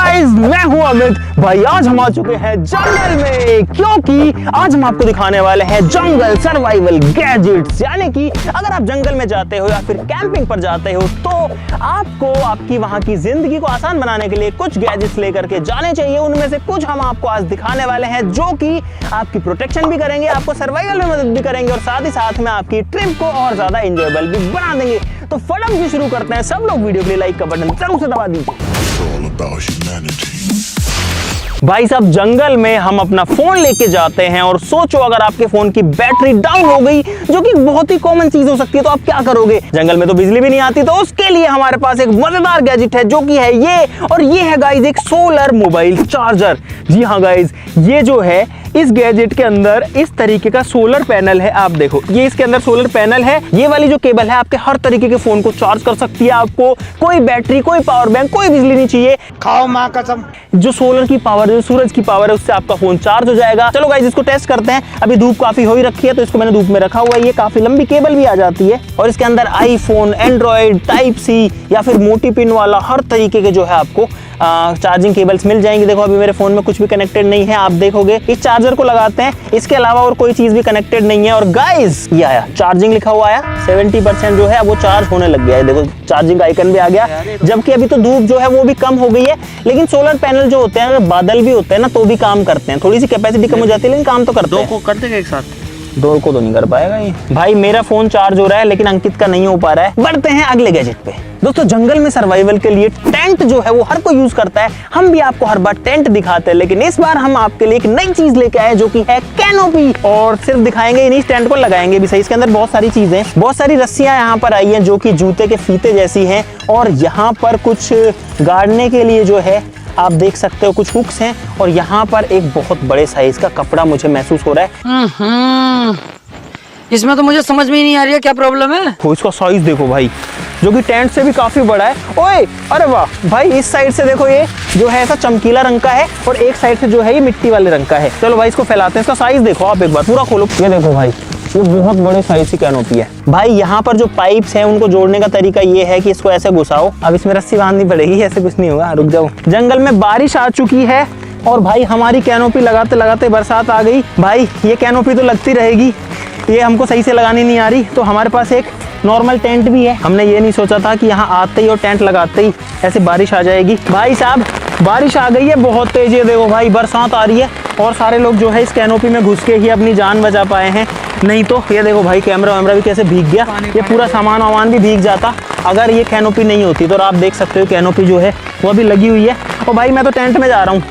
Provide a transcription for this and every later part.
Guys, मैं हूं अमित भाई। आज हम आ चुके हैं जंगल में, क्योंकि आज हम आपको दिखाने वाले हैं जंगल सर्वाइवल गैजेट्स। यानी कि अगर आप जंगल में जाते हो या फिर कैंपिंग पर जाते हो तो आपको आपकी वहां की जिंदगी को आसान बनाने के लिए कुछ गैजेट्स लेकर के जाने चाहिए। उनमें से कुछ हम आपको आज दिखाने वाले हैं जो कि आपकी प्रोटेक्शन भी करेंगे, आपको सर्वाइवल में मदद भी करेंगे और साथ ही साथ में आपकी ट्रिप को और ज्यादा एंजॉयबल भी बना देंगे। तो फटाफट से शुरू करते हैं। सब लोग वीडियो के लिए लाइक का बटन जरूर से दबा दीजिए। भाई साहब, जंगल में हम अपना फोन लेके जाते हैं और सोचो अगर आपके फोन की बैटरी डाउन हो गई, जो कि बहुत ही कॉमन चीज हो सकती है, तो आप क्या करोगे? जंगल में तो बिजली भी नहीं आती, तो उसके लिए हमारे पास एक मजेदार गैजेट है जो कि है ये, और ये है गाइज एक सोलर मोबाइल चार्जर। जी हाँ गाइज, ये जो है इस गैजेट के अंदर इस तरीके का सोलर पैनल है। आप देखो, ये इसके अंदर सोलर पैनल है। ये वाली जो केबल है आपके हर तरीके के फोन को चार्ज कर सकती है। आपको कोई बैटरी, कोई पावर बैंक, कोई बिजली नहीं चाहिए। खाओ माँ कसम। जो सोलर की पावर, जो सूरज की पावर है, उससे आपका फोन चार्ज हो जाएगा। चलो गाइस, इसको टेस्ट करते हैं। अभी धूप काफी हो ही रखी है तो इसको मैंने धूप में रखा हुआ है। ये काफी लंबी केबल भी आ जाती है और इसके अंदर आईफोन, एंड्रॉइड, टाइप सी या फिर मोटी पिन वाला हर तरीके के जो है आपको चार्जिंग केबल्स मिल जाएंगी। देखो, अभी मेरे फोन में कुछ भी कनेक्टेड नहीं है। आप देखोगे इस चार्जर को लगाते हैं, इसके अलावा और कोई चीज भी कनेक्टेड नहीं है। और गाइस, ये आया चार्जिंग लिखा हुआ आया, 70% जो है वो चार्ज होने लग गया है। देखो, चार्जिंग का आइकन भी आ गया। जबकि अभी तो धूप जो है वो भी कम हो गई है, लेकिन सोलर पैनल जो होते हैं, अगर बादल भी होते हैं ना तो भी काम करते हैं। थोड़ी सी कैपेसिटी कम हो जाती है लेकिन काम तो करते हैं। दो को कर देगा एक साथ? दो को तो नहीं कर पाएगा ये। भाई, मेरा फोन चार्ज हो रहा है लेकिन अंकित का नहीं हो पा रहा है। बढ़ते हैं अगले गैजेट पे। दोस्तों, जंगल में सर्वाइवल के लिए टेंट जो है वो हर कोई यूज करता है। हम भी आपको हर बार टेंट दिखाते हैं, लेकिन इस बार हम आपके लिए एक नई चीज लेके आए जो कि है कैनोपी। और सिर्फ दिखाएंगे ही नहीं, टेंट को लगाएंगे भी सही। इसके अंदर बहुत सारी चीजें, बहुत सारी रस्सियां यहाँ पर आई हैं जो कि जूते के फीते जैसी हैं। और यहाँ पर कुछ गाड़ने के लिए जो है आप देख सकते हो कुछ हुक्स हैं। और यहाँ पर एक बहुत बड़े साइज का कपड़ा मुझे महसूस हो रहा है। इसमें तो मुझे समझ में ही नहीं आ रही है क्या प्रॉब्लम है। तो इसका साइज देखो भाई, जो कि टेंट से भी काफी बड़ा है। ओए, अरे वाह भाई, इस साइड से देखो, ये जो है ऐसा चमकीला रंग का है और एक साइड से जो है ये मिट्टी वाले रंग का है। चलो भाई, इसको फैलाते हैं। इसका साइज देखो आप एक बार, पूरा खोलो। ये देखो भाई, ये बहुत बड़े साइज की कैनोपी है भाई। यहाँ पर जो पाइप्स हैं उनको जोड़ने का तरीका ये है कि इसको ऐसे घुसाओ। अब इसमें रस्सी बांधनी पड़ेगी, ऐसे कुछ नहीं होगा। रुक जाओ। जंगल में बारिश आ चुकी है और भाई हमारी कैनोपी लगाते लगाते बरसात आ गई। भाई, ये कैनोपी तो लगती रहेगी, ये हमको सही से लगानी नहीं आ रही। तो हमारे पास एक नॉर्मल टेंट भी है। हमने ये नहीं सोचा था कि यहाँ आते ही और टेंट लगाते ही ऐसे बारिश आ जाएगी। भाई साहब, बारिश आ गई है, बहुत तेज है। देखो भाई, बरसात आ रही है और सारे लोग जो है इस कैनोपी में घुस के ही अपनी जान बचा पाए हैं। नहीं तो ये देखो भाई, कैमरा वैमरा भी कैसे भीग गया। ये पूरा सामान वामान भी भीग जाता अगर ये कैनोपी नहीं होती। तो आप देख सकते हो कैनोपी जो है वो अभी लगी हुई है। और भाई, मैं तो टेंट में जा रहा हूँ,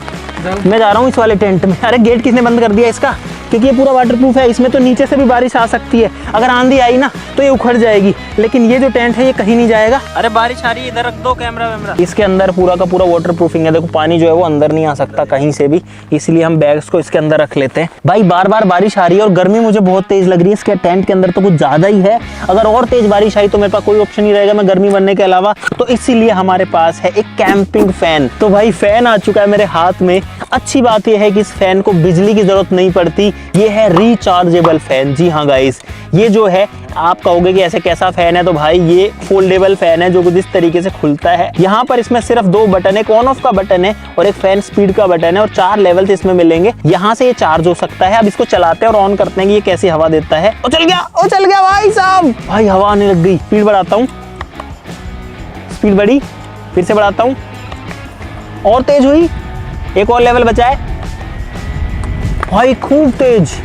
मैं जा रहा हूँ इस वाले टेंट में। अरे, गेट किसने बंद कर दिया इसका? क्योंकि ये पूरा वाटरप्रूफ है। इसमें तो नीचे से भी बारिश आ सकती है, अगर आंधी आई ना तो ये उखड़ जाएगी। लेकिन ये जो टेंट है ये कहीं नहीं जाएगा। अरे बारिश आ रही है, इधर रख दो कैमरा वैमरा। इसके अंदर पूरा का पूरा वाटरप्रूफिंग है। देखो, पानी जो है वो अंदर नहीं आ सकता कहीं से भी, इसलिए हम बैग्स को इसके अंदर रख लेते हैं। भाई, बार बार बारिश आ रही है और गर्मी मुझे बहुत तेज लग रही है। इसके टेंट के अंदर तो कुछ ज्यादा ही है। अगर और तेज बारिश आई तो मेरे पास कोई ऑप्शन नहीं रहेगा मैं गर्मी बनने के अलावा। तो इसीलिए हमारे पास है एक कैंपिंग फैन। तो भाई, फैन आ चुका है मेरे हाथ में। अच्छी बात यह है कि इस फैन को बिजली की जरूरत नहीं पड़ती। ये है रिचार्जेबल फैन। जी हाँ गाइस, ये जो है आप कहोगे कि ऐसे कैसा फैन है, तो भाई ये फोल्डेबल फैन है जो कुछ इस तरीके से खुलता है। यहाँ पर इसमें सिर्फ दो बटन है, एक ऑन ऑफ का बटन है और एक फैन स्पीड का बटन है और 4 लेवल्स इसमें मिलेंगे। यहाँ से ये चार्ज हो सकता है। अब इसको चलाते हैं और ऑन करते हैं कि ये कैसी हवा देता है। ओ चल गया, ओ चल गया भाई साहब। भाई, हवा आने लग गई। स्पीड बढ़ाता हूँ, स्पीड बढ़ी, फिर से बढ़ाता हूँ, और तेज हुई, एक और लेवल बचा है। भाई, खूब तेज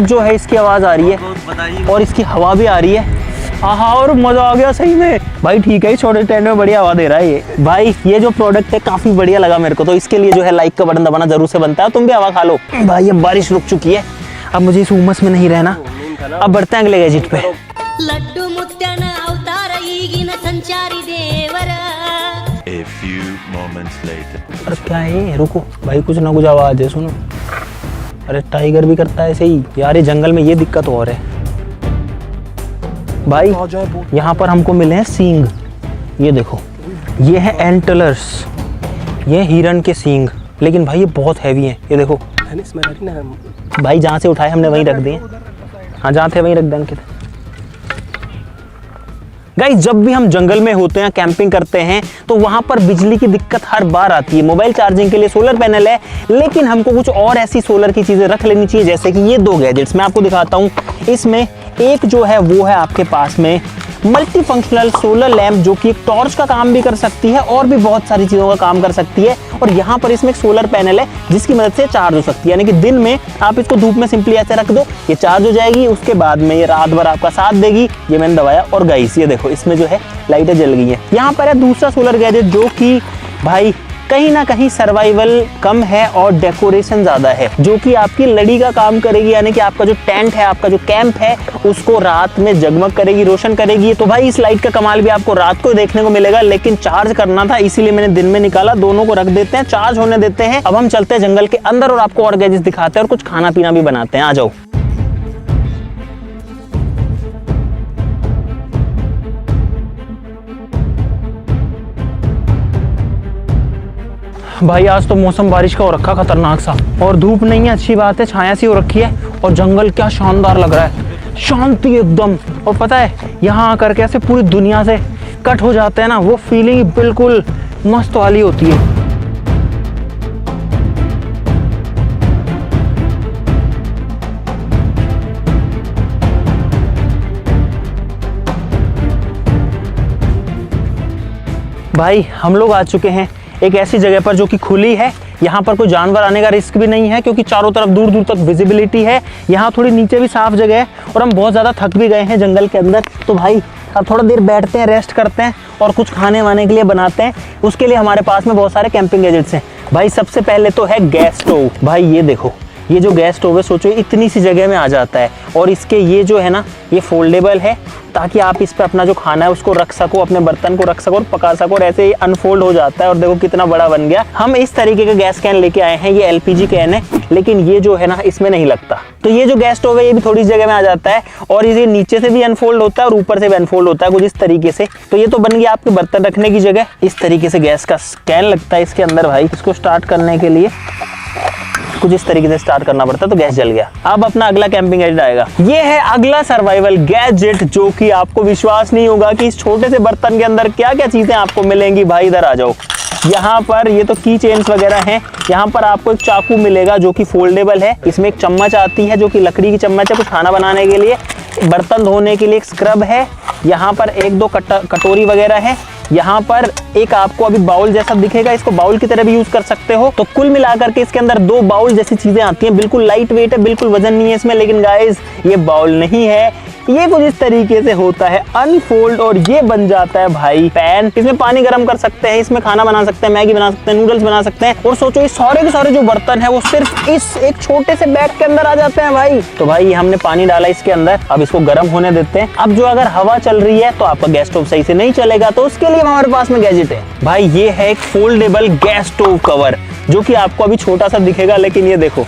जो है इसकी आवाज आ रही है और इसकी हवा भी आ रही है। आहा, और मजा आ गया सही में। भाई ठीक है, छोटे टेंट में बढ़िया हवा दे रहा है ये। भाई, ये जो प्रोडक्ट है काफी बढ़िया लगा मेरे को, तो इसके लिए जो है लाइक का बटन दबाना जरूर से बनता है। तुम भी हवा खा लो। भाई, अब बारिश रुक चुकी है, अब मुझे इस उमस में नहीं रहना। अब बढ़ते हैं अगले गैजेट पे। लड्डू मुत्यान अवतार ईगिन संचारी देवर। A few moments later. अरे क्या है, रुको भाई, कुछ ना कुछ आवाज है, सुनो। अरे, टाइगर भी करता है ऐसे ही यार। ये जंगल में ये दिक्कत और है भाई। यहाँ पर हमको मिले हैं सींग। ये देखो, ये है एंटलर्स, ये हिरन के सींग। लेकिन भाई ये बहुत हैवी हैं। ये देखो भाई, जहाँ से उठाए हमने वहीं रख दिए। हाँ, जहाँ थे वहीं रख दें अंकित। गाइस जब भी हम जंगल में होते हैं, कैंपिंग करते हैं, तो वहां पर बिजली की दिक्कत हर बार आती है। मोबाइल चार्जिंग के लिए सोलर पैनल है, लेकिन हमको कुछ और ऐसी सोलर की चीजें रख लेनी चाहिए, जैसे कि ये 2 गैजेट्स मैं आपको दिखाता हूँ। इसमें एक जो है वो है आपके पास में मल्टी फंक्शनल सोलर लैंप, जो कि एक टॉर्च का काम भी कर सकती है और भी बहुत सारी चीज़ों का काम कर सकती है। और यहाँ पर इसमें एक सोलर पैनल है जिसकी मदद से चार्ज हो सकती है, यानी कि दिन में आप इसको धूप में सिंपली ऐसे रख दो, ये चार्ज हो जाएगी, उसके बाद में ये रात भर आपका साथ देगी। ये मैंने दबाया और गाइस ये देखो इसमें जो है लाइटें जल गई हैं। यहाँ पर है दूसरा सोलर गैजेट, जो कि भाई कहीं ना कहीं सर्वाइवल कम है और डेकोरेशन ज्यादा है, जो कि आपकी लड़ी का काम करेगी, यानी कि आपका जो टेंट है, आपका जो कैंप है, उसको रात में जगमग करेगी, रोशन करेगी। तो भाई इस लाइट का कमाल भी आपको रात को देखने को मिलेगा, लेकिन चार्ज करना था इसीलिए मैंने दिन में निकाला। दोनों को रख देते हैं, चार्ज होने देते हैं। अब हम चलते हैं जंगल के अंदर और आपको और गैजेट्स दिखाते हैं और कुछ खाना पीना भी बनाते हैं। आ जाओ। भाई आज तो मौसम बारिश का हो रखा खतरनाक सा, और धूप नहीं है, अच्छी बात है, छाया सी हो रखी है। और जंगल क्या शानदार लग रहा है, शांति एकदम। और पता है यहाँ आकर के ऐसे पूरी दुनिया से कट हो जाते हैं ना, वो फीलिंग बिल्कुल मस्त वाली होती है। भाई हम लोग आ चुके हैं एक ऐसी जगह पर जो कि खुली है। यहाँ पर कोई जानवर आने का रिस्क भी नहीं है, क्योंकि चारों तरफ दूर दूर तक विजिबिलिटी है। यहाँ थोड़ी नीचे भी साफ जगह है, और हम बहुत ज़्यादा थक भी गए हैं जंगल के अंदर। तो भाई अब थोड़ा देर बैठते हैं, रेस्ट करते हैं और कुछ खाने वाने के लिए बनाते हैं। उसके लिए हमारे पास में बहुत सारे कैंपिंग गैजेट्स हैं। भाई सबसे पहले तो है गैस स्टोव। भाई ये देखो, ये जो गैस स्टोव है, सोचो इतनी सी जगह में आ जाता है, और इसके ये जो है ना, ये फोल्डेबल है, ताकि आप इस पे अपना जो खाना है उसको रख सको, अपने बर्तन को रख सको और पका सको। और ऐसे ही अनफोल्ड हो जाता है, और देखो कितना बड़ा बन गया। हम इस तरीके का गैस कैन लेके आए हैं, ये LPG कैन है, लेकिन ये जो है ना इसमें नहीं लगता। तो ये जो गैस स्टोव है ये भी थोड़ी जगह में आ जाता है, और ये नीचे से भी अनफोल्ड होता है और ऊपर से भी अनफोल्ड होता है कुछ इस तरीके से। तो ये तो बन गया आपके बर्तन रखने की जगह। इस तरीके से गैस का कैन लगता है इसके अंदर। भाई इसको स्टार्ट करने के लिए कुछ इस तरीके से स्टार्ट करना पड़ता है, तो गैस जल गया। अब अपना अगला कैंपिंग गैजेट आएगा। ये है अगला सर्वाइवल गैजेट, जो कि आपको विश्वास नहीं होगा कि इस छोटे से बर्तन के अंदर क्या क्या चीजें आपको मिलेंगी। भाई इधर आ जाओ। यहाँ पर ये तो की चेन्स वगैरह हैं। यहाँ पर आपको एक चाकू मिलेगा जो कि फोल्डेबल है। इसमें एक चम्मच आती है जो कि लकड़ी की चम्मच है, कुछ खाना बनाने के लिए। बर्तन धोने के लिए एक स्क्रब है। यहाँ पर 1-2 कटोरी वगैरह है। यहाँ पर एक आपको अभी बाउल जैसा दिखेगा, इसको बाउल की तरह भी यूज कर सकते हो। तो कुल मिलाकर के इसके अंदर 2 बाउल जैसी चीजें आती हैं। बिल्कुल लाइट वेट है, बिल्कुल वजन नहीं है इसमें। लेकिन गाइस ये बाउल नहीं है, ये कुछ इस तरीके से होता है अनफोल्ड, और ये बन जाता है भाई पैन। इसमें पानी गर्म कर सकते हैं, इसमें खाना बना सकते हैं, मैगी बना सकते हैं, नूडल्स बना सकते हैं। और सोचो ये सारे के सारे जो बर्तन है वो सिर्फ इस एक छोटे से बैग के अंदर आ जाते हैं भाई। तो भाई हमने पानी डाला इसके अंदर, अब इसको गर्म होने देते हैं। अब जो अगर हवा चल रही है तो आपका गैस स्टोव सही से नहीं चलेगा, तो उसके लिए हमारे पास में गैजेट है। भाई ये है एक फोल्डेबल गैस स्टोव कवर, जो कि आपको अभी छोटा सा दिखेगा, लेकिन ये देखो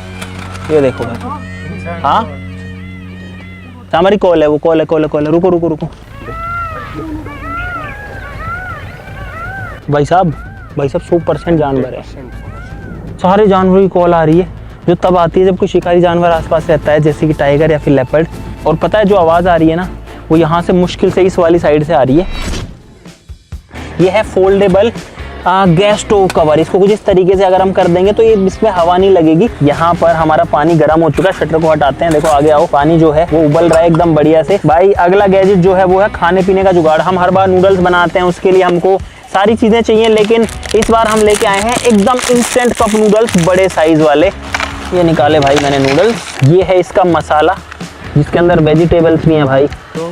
भाई। हाँ हमारी कॉल है, वो कॉल है। रुको। भाई साहब 100% जानवर है। सारे जानवरों की कॉल आ रही है, जो तब आती है जब कोई शिकारी जानवर आसपास रहता है, जैसे कि टाइगर या फिर लेपर्ड। और पता है जो आवाज़ आ रही है ना, वो यहाँ से मुश्किल से इस वाली साइड से आ रही है। ये है फोल्डेबल गैस स्टोव कवर। इसको कुछ इस तरीके से अगर हम कर देंगे तो ये इसमें हवा नहीं लगेगी। यहाँ पर हमारा पानी गर्म हो चुका है, शटर को हटाते हैं। देखो आगे आओ, पानी जो है वो उबल रहा है एकदम बढ़िया से। भाई अगला गैजेट जो है वो है खाने पीने का जुगाड़। हम हर बार नूडल्स बनाते हैं, उसके लिए हमको सारी चीजें चाहिए, लेकिन इस बार हम लेके आए हैं एकदम इंस्टेंट कप नूडल्स, बड़े साइज वाले। ये निकाले भाई मैंने नूडल्स। ये है इसका मसाला, जिसके अंदर वेजिटेबल्स भी हैं भाई,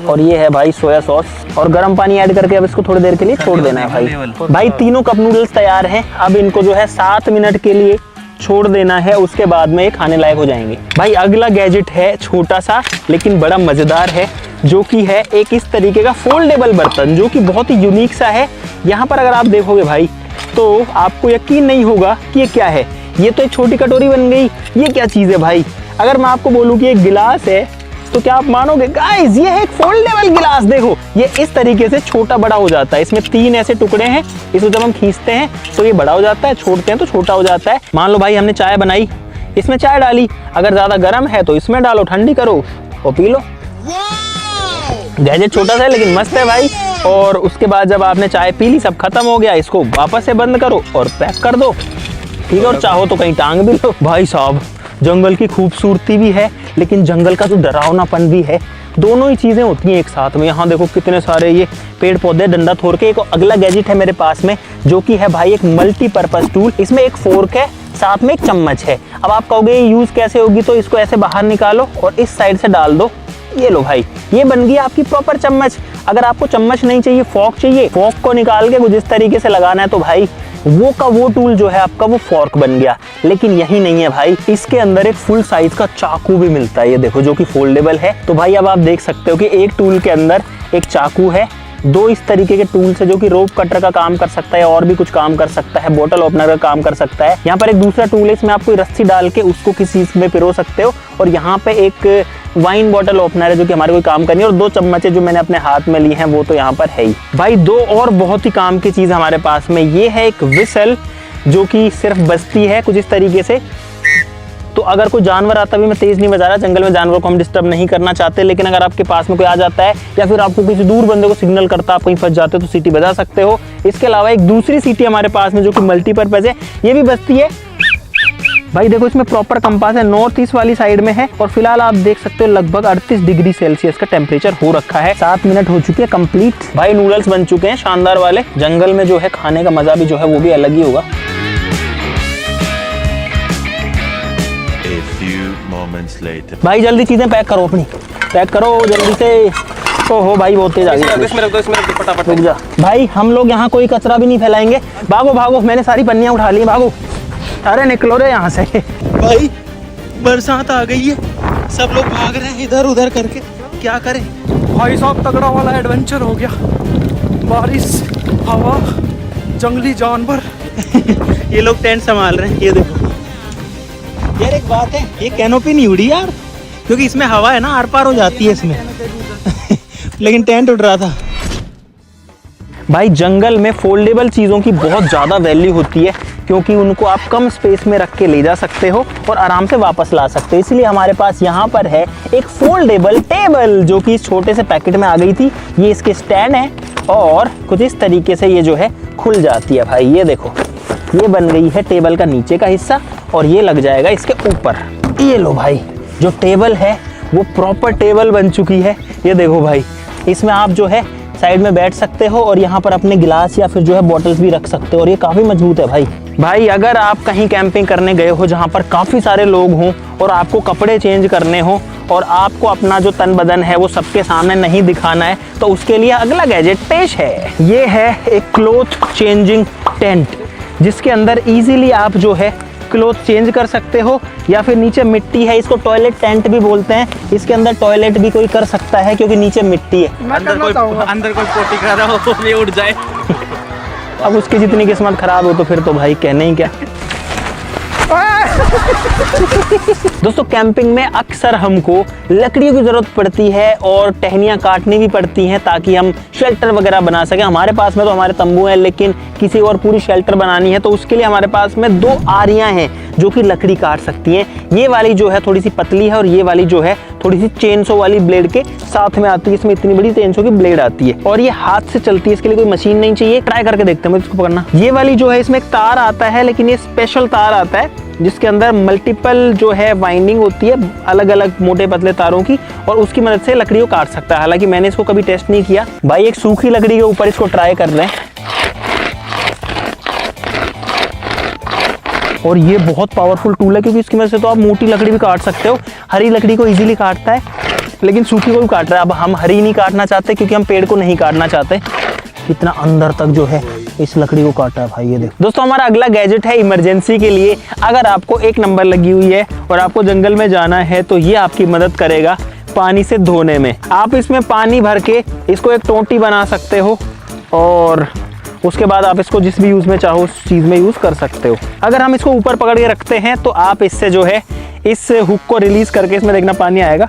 और ये है भाई सोया सॉस, और गर्म पानी ऐड करके अब इसको थोड़ी देर के लिए छोड़ देना है भाई। भाई तीनों कप नूडल्स तैयार हैं। अब इनको जो है 7 मिनट के लिए छोड़ देना है, उसके बाद में ये खाने लायक हो जाएंगे। भाई अगला गैजेट है छोटा सा लेकिन बड़ा मजेदार है, जो कि है एक इस तरीके का फोल्डेबल बर्तन, जो कि बहुत ही यूनिक सा है। यहाँ पर अगर आप देखोगे भाई तो आपको यकीन नहीं होगा कि ये क्या है। ये तो एक छोटी कटोरी बन गई, ये क्या चीज़ है भाई। अगर मैं आपको बोलूँ कि एक गिलास है तो क्या आप मानोगे? गाइस ये है एक फोल्डेबल गिलास। देखो ये इस तरीके से छोटा बड़ा हो जाता है। इसमें 3 ऐसे टुकड़े हैं, इसको जब हम खींचते हैं तो ये बड़ा हो जाता है, छोड़ते हैं तो छोटा हो जाता है। मान लो भाई हमने चाय बनाई, इसमें चाय डाली, अगर ज्यादा गर्म है तो इसमें डालो, ठंडी करो और पी लो। गैजेट छोटा सा है लेकिन मस्त है भाई। और उसके बाद जब आपने चाय पी ली, सब खत्म हो गया, इसको वापस से बंद करो और पैक कर दो। ठीक है, और चाहो तो कहीं टांग भी लो। भाई साहब, जंगल की खूबसूरती भी है लेकिन जंगल का जो डरावनापन भी है, दोनों ही चीज़ें होती हैं एक साथ में। यहाँ देखो कितने सारे ये पेड़ पौधे, डंडा थोड़ के। एक अगला गैजेट है मेरे पास में जो कि है भाई एक मल्टीपर्पज़ टूल। इसमें एक फोर्क है, साथ में एक चम्मच है। अब आप कहोगे ये यूज़ कैसे होगी, तो इसको ऐसे बाहर निकालो और इस साइड से डाल दो। ये लो भाई, ये बन गई आपकी प्रॉपर चम्मच। अगर आपको चम्मच नहीं चाहिए, फोर्क चाहिए, फोर्क को निकाल के कुछ इस तरीके से लगाना है तो भाई वो का वो टूल जो है आपका वो फोर्क बन गया। लेकिन यही नहीं है भाई, इसके अंदर एक फुल साइज का चाकू भी मिलता है, ये देखो, जो कि फोल्डेबल है। तो भाई अब आप देख सकते हो कि एक टूल के अंदर एक चाकू है, दो इस तरीके के टूल्स है जो कि रोप कटर का काम कर सकता है और भी कुछ काम कर सकता है, बोतल ओपनर का काम कर सकता है। यहाँ पर एक दूसरा टूल है, इसमें आप कोई रस्सी डाल के उसको किसी चीज में पिरो सकते हो। और यहाँ पे एक वाइन बॉटल ओपनर है जो कि हमारे कोई काम करनी है। और दो चम्मचे जो मैंने अपने हाथ में ली हैं वो तो यहाँ पर है ही। भाई दो और बहुत ही काम की चीज हमारे पास में, ये है एक विसल जो कि सिर्फ बजती है कुछ इस तरीके से। तो अगर कोई जानवर आता भी, मैं तेज नहीं बजा रहा, जंगल में जानवर को हम डिस्टर्ब नहीं करना चाहते, लेकिन अगर आपके पास में कोई आ जाता है या फिर आपको किसी दूर बंदे को सिग्नल करता, आप कहीं फंस जाते हो तो सीटी बजा सकते हो। इसके अलावा एक दूसरी सीटी हमारे पास में जो कि मल्टीपर्पज है, ये भी बजती है। भाई देखो, इसमें प्रॉपर कंपास है, नॉर्थ ईस्ट वाली साइड में है। और फिलहाल आप देख सकते हो लगभग 38 डिग्री सेल्सियस का टेम्परेचर हो रखा है। 7 मिनट हो चुके हैं कंप्लीट। भाई नूडल्स बन चुके हैं शानदार वाले। जंगल में जो है खाने का मजा भी जो है वो भी अलग ही होगा। A few moments later. भाई जल्दी चीजें पैक करो, अपनी पैक करो जल्दी से। तो हो भाई, बहुत तेज आ गई। रुक जा भाई, हम लोग यहाँ कोई कचरा भी नहीं फैलाएंगे। भागो भागो, मैंने सारी पन्नियां उठा ली, भागो। अरे निकलो रे यहाँ से। भाई बरसात आ गई है, सब लोग भाग रहे हैं इधर उधर करके, क्या करें। भाई साहब तगड़ा वाला एडवेंचर हो गया। बारिश, हवा, जंगली जानवर। ये लोग टेंट संभाल रहे हैं, ये देखो। यार एक बात है, ये कैनोपी नहीं उड़ी यार, क्योंकि इसमें हवा है ना, आर पार हो जाती है इसमें। लेकिन टेंट उड़ रहा था। भाई जंगल में फोल्डेबल चीज़ों की बहुत ज़्यादा वैल्यू होती है, क्योंकि उनको आप कम स्पेस में रख के ले जा सकते हो और आराम से वापस ला सकते हो। इसलिए हमारे पास यहाँ पर है एक फोल्डेबल टेबल जो कि इस छोटे से पैकेट में आ गई थी। ये इसके स्टैंड है और कुछ इस तरीके से ये जो है खुल जाती है। भाई ये देखो, ये बन गई है टेबल का नीचे का हिस्सा और ये लग जाएगा इसके ऊपर। ये लो भाई, जो टेबल है वो प्रॉपर टेबल बन चुकी है। ये देखो भाई, इसमें आप जो है साइड में बैठ सकते हो और यहाँ पर अपने गिलास या फिर जो है बॉटल्स भी रख सकते हो। और ये काफ़ी मजबूत है भाई अगर आप कहीं कैंपिंग करने गए हो जहाँ पर काफ़ी सारे लोग हों और आपको कपड़े चेंज करने हो और आपको अपना जो तन बदन है वो सबके सामने नहीं दिखाना है, तो उसके लिए अगला गैजेट पेश है। ये है एक क्लॉथ चेंजिंग टेंट, जिसके अंदर इजीली आप जो है क्लॉथ चेंज कर सकते हो। या फिर नीचे मिट्टी है, इसको टॉयलेट टेंट भी बोलते हैं। इसके अंदर टॉयलेट भी कोई कर सकता है क्योंकि नीचे मिट्टी है। अंदर कोई पोटी कर रहा हो तो ये उड़ जाए। अब उसकी जितनी किस्मत खराब हो तो फिर तो भाई कहने ही क्या। दोस्तों कैंपिंग में अक्सर हमको लकड़ियों की जरूरत पड़ती है और टहनियाँ काटनी भी पड़ती हैं ताकि हम शेल्टर वगैरह बना सकें। हमारे पास में तो हमारे तंबू हैं, लेकिन किसी और पूरी शेल्टर बनानी है तो उसके लिए हमारे पास में 2 आरियां हैं जो कि लकड़ी काट सकती हैं। ये वाली जो है थोड़ी सी पतली है और ये वाली जो है थोड़ी सी चेनसो वाली ब्लेड के साथ में आती है। इसमें इतनी बड़ी चेनसो की ब्लेड आती है और ये हाथ से चलती है, इसके लिए कोई मशीन नहीं चाहिए। ट्राई करके देखते हैं मुझे इसको पकड़ना। ये वाली जो है इसमें एक तार आता है, लेकिन ये स्पेशल तार आता है जिसके अंदर मल्टीपल जो है वाइंडिंग होती है अलग अलग मोटे पतले तारों की, और उसकी मदद से लकड़ी को काट सकता है। हालांकि मैंने इसको कभी टेस्ट नहीं किया। भाई एक सूखी लकड़ी के ऊपर इसको ट्राई कर रहे हैं और ये बहुत पावरफुल टूल है क्योंकि इसकी मदद से तो आप मोटी लकड़ी भी काट सकते हो। हरी लकड़ी को इजीली काटता है, लेकिन सूखी को भी काट रहा है। अब हम हरी नहीं काटना चाहते क्योंकि हम पेड़ को नहीं काटना चाहते। इतना अंदर तक जो है इस लकड़ी को काटा है भाई, ये देखो। दोस्तों हमारा अगला गैजेट है इमरजेंसी के लिए। अगर आपको 1 नंबर लगी हुई है और आपको जंगल में जाना है तो ये आपकी मदद करेगा पानी से धोने में। आप इसमें पानी भर के इसको एक टोंटी बना सकते हो और उसके बाद आप इसको जिस भी यूज़ में चाहो उस चीज़ में यूज़ कर सकते हो। अगर हम इसको ऊपर पकड़ के रखते हैं तो आप इससे जो है इस हुक को रिलीज करके इसमें देखना पानी आएगा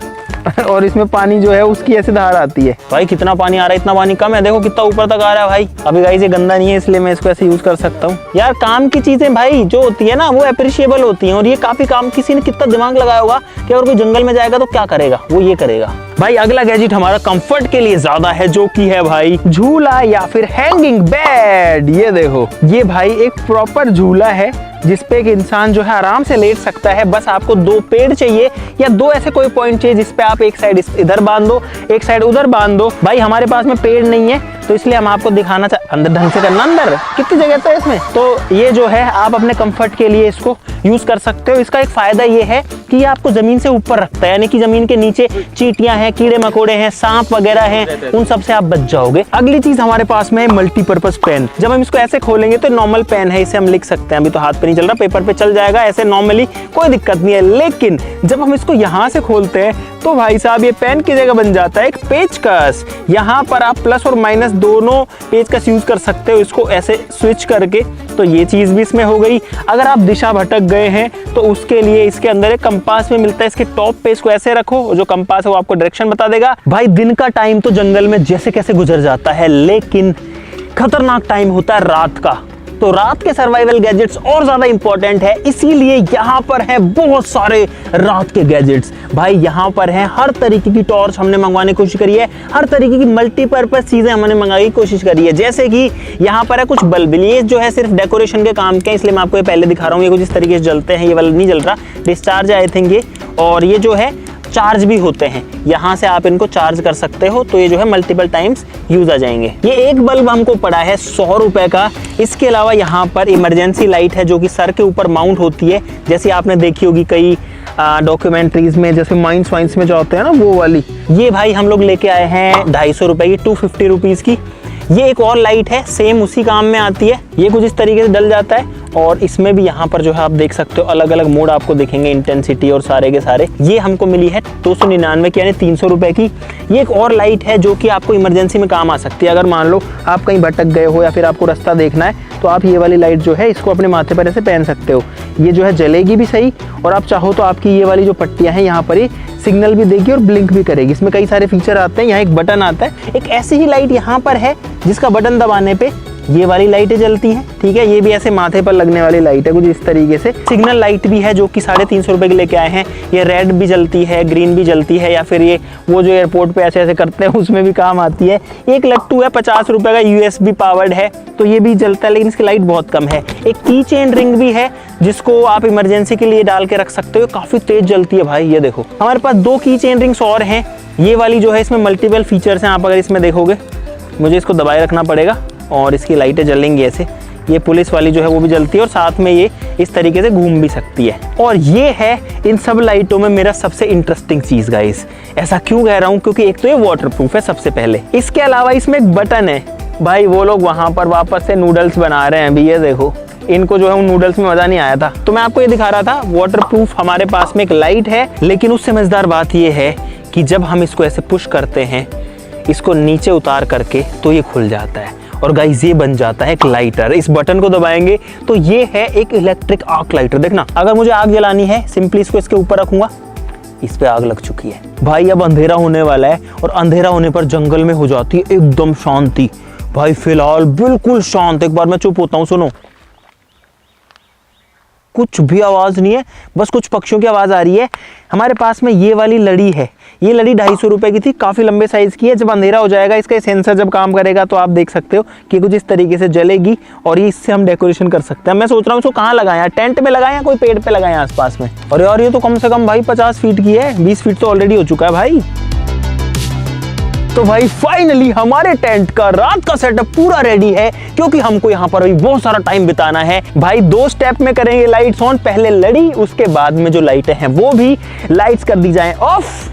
और इसमें पानी जो है उसकी ऐसे धार आती है। भाई कितना पानी आ रहा है, इतना पानी कम है, देखो कितना ऊपर तक आ रहा है भाई। अभी गाइस ये गंदा नहीं है इसलिए मैं इसको ऐसे यूज कर सकता हूँ। यार काम की चीजें भाई जो होती है ना वो अप्रिशिएबल होती हैं, और ये काफी काम, किसी ने कितना दिमाग लगाया होगा कि अगर कोई जंगल में जाएगा तो क्या करेगा, वो ये करेगा। भाई अगला गैजेट हमारा कंफर्ट के लिए ज्यादा है, जो कि है भाई झूला या फिर हैंगिंग बेड। ये देखो, ये भाई एक प्रॉपर झूला है जिसपे एक इंसान जो है आराम से लेट सकता है। बस आपको 2 पेड़ चाहिए या 2 ऐसे कोई पॉइंट चाहिए जिसपे आप एक साइड इधर बांध दो, एक साइड उधर बांध दो। भाई हमारे पास में पेड़ नहीं है तो इसलिए हम आपको दिखाना अंदर ढंग से करना। अंदर कितनी जगह तो है इसमें, तो ये जो है आप अपने कंफर्ट के लिए इसको यूज कर सकते हो। इसका एक फायदा ये है कि ये आपको जमीन से ऊपर रखता है, यानी कि जमीन के नीचे चींटियां हैं, कीड़े मकोड़े हैं, सांप वगैरह हैं, उन सब से आप बच जाओगे। अगली चीज हमारे पास में है मल्टीपर्पज पेन। जब हम इसको ऐसे खोलेंगे तो नॉर्मल पेन है, इसे हम लिख सकते हैं। अभी तो हाथ पे नहीं चल रहा, पेपर पे चल जाएगा, ऐसे नॉर्मली कोई दिक्कत नहीं है। लेकिन जब हम इसको यहाँ से खोलते हैं तो भाई साहब ये पेन की जगह बन जाता है एक पेचकस। यहाँ पर आप प्लस और माइनस दोनों पेचकस यूज कर सकते हो इसको ऐसे स्विच करके, तो ये चीज भी इसमें हो गई। अगर आप दिशा भटक गए हैं तो उसके लिए इसके अंदर एक कंपास में मिलता है, इसके टॉप पे इसको ऐसे रखो, जो कंपास है वो आपको डायरेक्शन बता देगा। भाई दिन का टाइम तो जंगल में जैसे कैसे गुजर जाता है, लेकिन खतरनाक टाइम होता है रात का। तो रात के सर्वाइवल गैजेट्स और ज्यादा इंपॉर्टेंट है, इसीलिए यहाँ पर है बहुत सारे रात के गैजेट्स। भाई यहाँ पर है हर तरीके की टॉर्च हमने मंगवाने की कोशिश करी है, हर तरीके की मल्टीपर्पज चीजें हमने मंगाने की कोशिश करी है। जैसे कि यहाँ पर है कुछ बल्ब, ये जो है सिर्फ डेकोरेशन के काम के, इसलिए मैं आपको ये पहले दिखा रहा हूँ। ये कुछ इस तरीके से जलते हैं, ये वाला नहीं जल रहा, डिस्चार्ज आई थिंक ये। और ये जो है चार्ज भी होते हैं, यहाँ से आप इनको चार्ज कर सकते हो, तो ये जो है मल्टीपल टाइम्स यूज आ जाएंगे। ये एक बल्ब हमको पड़ा है 100 रुपए का। इसके अलावा यहाँ पर इमरजेंसी लाइट है जो कि सर के ऊपर माउंट होती है, जैसे आपने देखी होगी कई डॉक्यूमेंट्रीज में, जैसे माइंस वाइंस में जो होते हैं ना वो वाली। ये भाई हम लोग लेके आए हैं 250 रुपए की, 250 रुपीज की। ये एक और लाइट है, सेम उसी काम में आती है। ये कुछ इस तरीके से डल जाता है, और इसमें भी यहाँ पर जो है आप देख सकते हो अलग अलग मोड आपको दिखेंगे, इंटेंसिटी और सारे के सारे। ये हमको मिली है 299 की, यानी 300 रुपए की। ये एक और लाइट है जो कि आपको इमरजेंसी में काम आ सकती है। अगर मान लो आप कहीं भटक गए हो या फिर आपको रास्ता देखना है, तो आप ये वाली लाइट जो है इसको अपने माथे पर ऐसे पहन सकते हो। ये जो है जलेगी भी सही, और आप चाहो तो आपकी ये वाली जो पट्टियां हैं यहाँ पर ये सिग्नल भी देगी और ब्लिंक भी करेगी। इसमें कई सारे फीचर आते हैं। यहाँ एक बटन आता है, एक ऐसी ही लाइट यहाँ पर है जिसका बटन दबाने पे ये वाली लाइटें जलती हैं, ठीक है। ये भी ऐसे माथे पर लगने वाली लाइट है कुछ इस तरीके से। सिग्नल लाइट भी है जो कि 350 रुपए की लेके आए हैं। ये रेड भी जलती है, ग्रीन भी जलती है, या फिर ये वो जो एयरपोर्ट पे ऐसे ऐसे करते हैं उसमें भी काम आती है। एक लट्टू है 50 रुपए का, USB पावर्ड है, तो ये भी जलता है, लेकिन इसकी लाइट बहुत कम है। एक की चेन रिंग भी है जिसको आप इमरजेंसी के लिए डाल के रख सकते हो, काफी तेज जलती है भाई। ये देखो हमारे पास 2 की चेन रिंग्स और हैं। ये वाली जो है इसमें मल्टीपल फीचर्स हैं, आप अगर इसमें देखोगे, मुझे इसको दबाए रखना पड़ेगा और इसकी लाइटें जलेंगी ऐसे। ये पुलिस वाली जो है वो भी जलती है, और साथ में ये इस तरीके से घूम भी सकती है। और ये है इन सब लाइटों में मेरा सबसे इंटरेस्टिंग चीज गाइस। ऐसा क्यों कह रहा हूँ, क्योंकि एक तो ये वाटरप्रूफ है सबसे पहले, इसके अलावा इसमें एक बटन है। भाई वो लोग वहां पर वापस से नूडल्स बना रहे हैं अभी, ये देखो। इनको जो है उन नूडल्स में मजा नहीं आया था, तो मैं आपको ये दिखा रहा था। वाटरप्रूफ हमारे पास में एक लाइट है, लेकिन उससे मजेदार बात ये है कि जब हम इसको ऐसे पुश करते हैं, इसको नीचे उतार करके, तो ये खुल जाता है और गाइस ये बन जाता है एक लाइटर। इस बटन को दबाएंगे तो ये है एक इलेक्ट्रिक आर्क लाइटर। देखना, अगर मुझे आग जलानी है सिंपली इसको इसके ऊपर रखूंगा, इस पे आग लग चुकी है। भाई अब अंधेरा होने वाला है, और अंधेरा होने पर जंगल में हो जाती है एकदम शांति। भाई फिलहाल बिल्कुल शांत। एक बार मैं चुप होता हूँ, सुनो, कुछ भी आवाज नहीं है, बस कुछ पक्षियों की आवाज आ रही है। हमारे पास में ये वाली लड़ी है, ये लड़ी 250 रुपए की थी, काफी लंबे साइज की है। जब अंधेरा हो जाएगा, इसका सेंसर जब काम करेगा तो आप देख सकते हो कि कुछ इस तरीके से जलेगी, और ये इससे हम डेकोरेशन कर सकते हैं। मैं सोच रहा हूँ इसको कहाँ लगाएं, टेंट में लगाएं या कोई पेड़ पे लगाएं आसपास में। और यार ये तो कम से कम भाई 50 फीट की है, 20 फीट तो ऑलरेडी हो चुका है भाई। तो भाई फाइनली हमारे टेंट का रात का सेटअप पूरा रेडी है, क्योंकि हमको यहाँ पर अभी बहुत सारा टाइम बिताना है। भाई 2 स्टेप में करेंगे लाइट्स ऑन, पहले लड़ी, उसके बाद में जो लाइटें हैं वो भी लाइट्स कर दी जाएं ऑफ।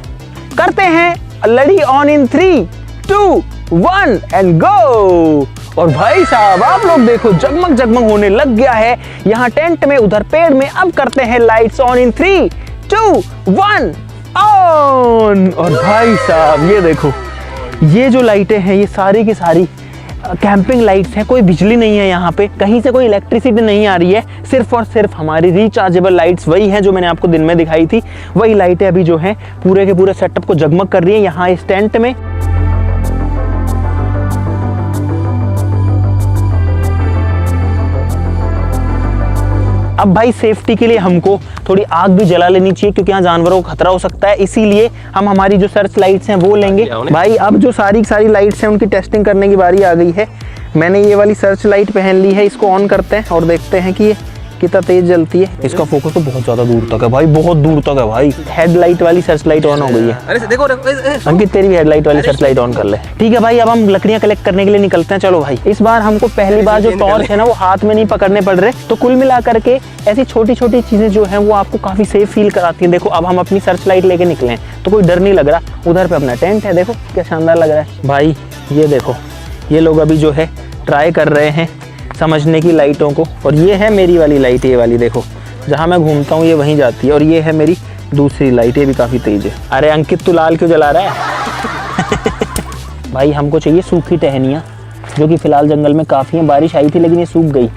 करते हैं लड़ी ऑन इन 3, 2, 1 एंड गो। और भाई साहब आप लोग देखो, जगमग जगमग होने लग गया है यहाँ टेंट में, उधर पेड़ में। अब करते हैं लाइट्स ऑन इन 3, 2, 1 ऑन। और भाई साहब ये देखो, ये जो लाइटें हैं ये सारी की सारी कैंपिंग लाइट्स हैं, कोई बिजली नहीं है यहाँ पे, कहीं से कोई इलेक्ट्रिसिटी नहीं आ रही है, सिर्फ और सिर्फ हमारी रिचार्जेबल लाइट्स वही हैं जो मैंने आपको दिन में दिखाई थी, वही लाइटें अभी जो हैं पूरे के पूरे सेटअप को जगमग कर रही हैं यहाँ इस टेंट में। अब भाई सेफ्टी के लिए हमको थोड़ी आग भी जला लेनी चाहिए क्योंकि यहाँ जानवरों को खतरा हो सकता है, इसीलिए हम हमारी जो सर्च लाइट्स हैं वो लेंगे। भाई अब जो सारी लाइट्स हैं उनकी टेस्टिंग करने की बारी आ गई है। मैंने ये वाली सर्च लाइट पहन ली है, इसको ऑन करते हैं और देखते हैं कि ये कितना तेज जलती है। इसका फोकस तो बहुत ज्यादा दूर तक है भाई, बहुत दूर तक है भाई। हेडलाइट वाली सर्च लाइट ऑन हो गई है। अरे देखो अंकित तेरी भी हेडलाइट वाली सर्च लाइट ऑन कर ले। ठीक है भाई, अब हम लकड़ियां कलेक्ट करने के लिए निकलते हैं। चलो भाई, इस बार हमको पहली बार जो टॉर्च है ना वो हाथ में नहीं पकड़ने पड़ रहे, तो कुल मिला करके ऐसी छोटी छोटी चीजें जो है वो आपको काफी सेफ फील कराती है। देखो अब हम अपनी सर्च लाइट लेके निकले तो कोई डर नहीं लग रहा। उधर पे अपना टेंट है, देखो क्या शानदार लग रहा है भाई। ये देखो, ये लोग अभी जो है ट्राई कर रहे हैं समझने की लाइटों को, और ये है मेरी वाली लाइट, ये वाली देखो, जहाँ मैं घूमता हूँ ये वहीं जाती है, और ये है मेरी दूसरी लाइट, ये भी काफ़ी तेज है। अरे अंकित तू लाल क्यों जला रहा है? भाई हमको चाहिए सूखी टहनियाँ, जो कि फ़िलहाल जंगल में काफ़ी हैं। बारिश आई थी लेकिन ये सूख गई।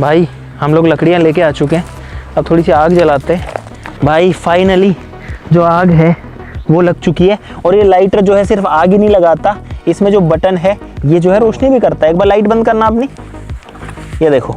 भाई हम लोग लकड़ियाँ लेके आ चुके हैं, अब थोड़ी सी आग जलाते हैं। भाई फाइनली जो आग है वो लग चुकी है, और ये लाइटर जो है सिर्फ आग ही नहीं लगाता, इसमें जो बटन है ये जो है रोशनी भी करता है। एक बार लाइट बंद करना अपनी, ये देखो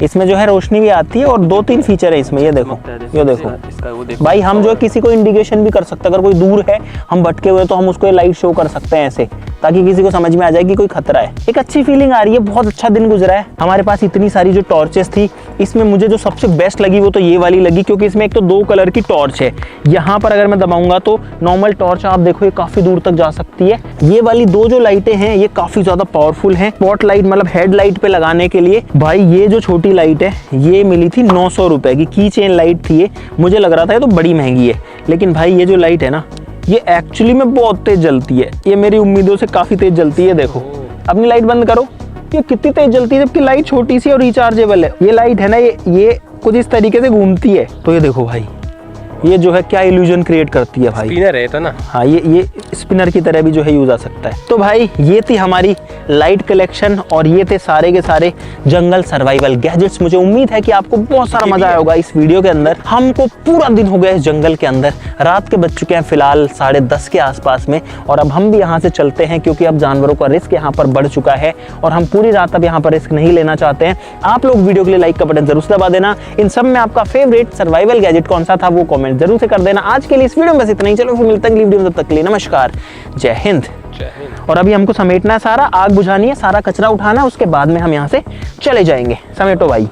इसमें जो है रोशनी भी आती है, और 2-3 फीचर है इसमें, ये देखो ये देखो। भाई हम जो है किसी को इंडिकेशन भी कर सकते हैं, अगर कोई दूर है हम भटके हुए तो हम उसको ये लाइट शो कर सकते हैं ऐसे, ताकि किसी को समझ में आ जाए कि कोई खतरा है। एक अच्छी फीलिंग आ रही है, बहुत अच्छा दिन गुजरा है। हमारे पास इतनी सारी जो टॉर्चेस थी, इसमें मुझे जो सबसे बेस्ट लगी वो तो ये वाली लगी, क्योंकि इसमें एक तो 2 कलर की टॉर्च है। यहाँ पर अगर मैं दबाऊंगा तो नॉर्मल टॉर्च आप देखो ये काफी दूर तक जा सकती है। ये वाली 2 जो लाइटें हैं ये काफी ज्यादा पावरफुल हैं, स्पॉट लाइट मतलब हेडलाइट पे लगाने के लिए। भाई ये जो छोटी लाइट है ये मिली थी 900 रुपए की, की चेन लाइट थी ये। मुझे लग रहा था ये तो बड़ी महंगी है, लेकिन भाई ये जो लाइट है ना ये एक्चुअली में बहुत तेज जलती है, ये मेरी उम्मीदों से काफी तेज जलती है। देखो अपनी लाइट बंद करो, ये कितनी तेज जलती है, जबकि लाइट छोटी सी और रिचार्जेबल है। ये लाइट है ना ये कुछ इस तरीके से घूमती है, तो ये देखो भाई ये जो है क्या इल्यूजन क्रिएट करती है भाई। स्पिनर है तो ना, हाँ ये स्पिनर की तरह भी जो है यूज आ सकता है। तो भाई ये थी हमारी लाइट कलेक्शन, और ये थे सारे के सारे जंगल सर्वाइवल गैजेट्स। मुझे उम्मीद है कि आपको बहुत सारा मजा आया होगा इस वीडियो के अंदर। हमको पूरा दिन हो गया इस जंगल के अंदर, रात के बज चुके हैं फिलहाल 10:30 के आसपास में, और अब हम भी यहाँ से चलते हैं क्योंकि अब जानवरों का रिस्क यहाँ पर बढ़ चुका है, और हम पूरी रात अब यहाँ पर रिस्क नहीं लेना चाहते हैं। आप लोग वीडियो के लिए लाइक का बटन जरूर दबा देना। इन सब में आपका फेवरेट सर्वाइवल गैजेट कौन सा था वो कमेंट जरूर से कर देना। आज के लिए इस वीडियो में बस इतना ही, चलो फिर मिलते हैं अगली वीडियो में, तब तक के लिए नमस्कार, जय हिंद। और अभी हमको समेटना है सारा, आग बुझानी है, सारा कचरा उठाना है, उसके बाद में हम यहाँ से चले जाएंगे। समेटो भाई।